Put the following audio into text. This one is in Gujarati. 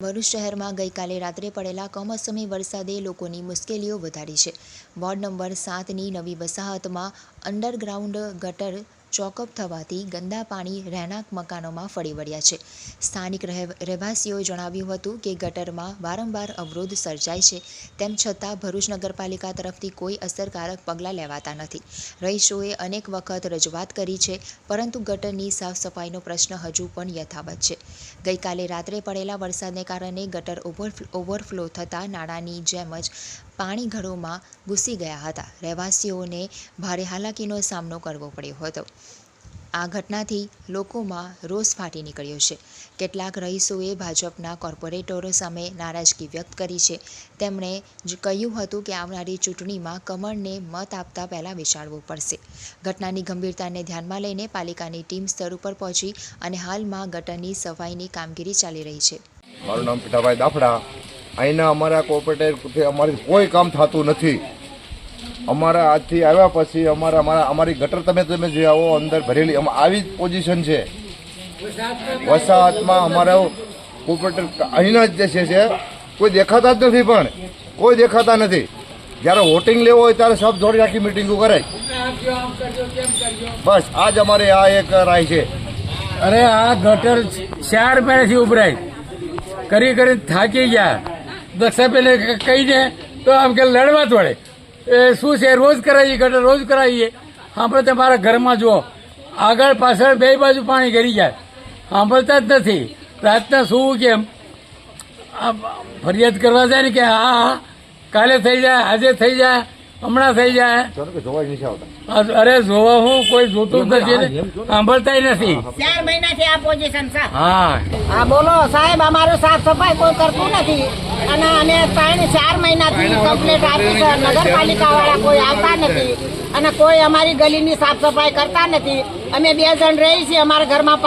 ભરૂચ શહેરમાં ગઈકાલે રાત્રે પડેલા કમોસમી વરસાદે લોકોની મુશ્કેલીઓ વધારી છે। વોર્ડ નંબર 7ની નવી વસાહતમાં અંડરગ્રાઉન્ડ ગટર ચોકઅપ થવાથી ગંદા પાણી રહેણાંક મકાનોમાં ફરી વળ્યા છે। સ્થાનિક રહેવાસીઓએ જણાવ્યું હતું કે ગટરમાં વારંવાર અવરોધ સર્જાય છે, તેમ છતાં ભરૂચ નગરપાલિકા તરફથી કોઈ અસરકારક પગલાં લેવાતા નથી। રહીશોએ અનેક વખત રજૂઆત કરી છે, પરંતુ ગટરની સાફ સફાઈનો પ્રશ્ન હજુ પણ યથાવત છે। ગઈકાલે રાત્રે પડેલા વરસાદને કારણે ગટર ઓવરફ્લો થતાં નાણાંની જેમ જ પાણી ઘરોમાં ઘૂસી ગયા હતા। રહેવાસીઓને ભારે હાલાકીનો સામનો કરવો પડ્યો હતો। આ ઘટનાથી લોકોમાં રોષ ફાટી નીકળ્યો છે। કેટલાક રહીશોએ ભાજપના કોર્પોરેટરો સામે નારાજગી વ્યક્ત કરી છે। તેમણે કહ્યું હતું કે આવનારી ચૂંટણીમાં કમળને મત આપતા પહેલાં વિચારવું પડશે। ઘટનાની ગંભીરતાને ધ્યાનમાં લઈને પાલિકાની ટીમ સ્થળ ઉપર પહોંચી અને હાલમાં ગટરની સફાઈની કામગીરી ચાલી રહી છે। મારું નામ પીઠાભાઈ દાફડા। અહીંના અમારા કોર્પોરેટરથી અમારી કોઈ કામ થતું નથી। અમારા આજથી આવ્યા પછી અમારી ગટર તમે જે આવો અંદર ભરેલી આવી જ પોઝિશન છે। વસાહતમાં અમારા કોર્પોરેટર અહીંના જ છે, કોઈ દેખાતા જ નથી, પણ કોઈ દેખાતા નથી। જ્યારે વોટિંગ લેવો હોય ત્યારે સબ જોડી આખી મિટિંગો કરે। બસ આજ અમારે આ એક રાય છે। અરે આ ગટર 4 મહિનાથી ઉભરાય કરી થાકી ગયા। દક્ષા પેલે કહી દે તો આમ કે લડવા જ પડે। એ શું છે, રોજ કરાવીએ ગટર, રોજ કરાવીએ। સાંભળે તમારા ઘરમાં જુઓ, આગળ પાછળ બે બાજુ પાણી ગરી જાય, સાંભળતા જ નથી। રાતના શું કેમ ફરિયાદ કરવા જાય ને કે હા કાલે થઈ જાય, આજે થઈ જાય, હમણાં થઈ જાય। અરે જોવા હું કોઈ જોતું જ નથી, સાંભળતા નથી। 4 મહિનાથી આ પોઝિશન છે। હા બોલો સાહેબ, અમારું સાફ સફાઈ કોઈ કરતું નથી અને અમે 4 મહિનાથી કમ્પ્લેટ આપી છે। નગરપાલિકા વાળા કોઈ આવતા નથી અને કોઈ અમારી ગલીની સાફ સફાઈ કરતા નથી। અમે 2 જણ રહી છીએ, અમારા ઘરમાં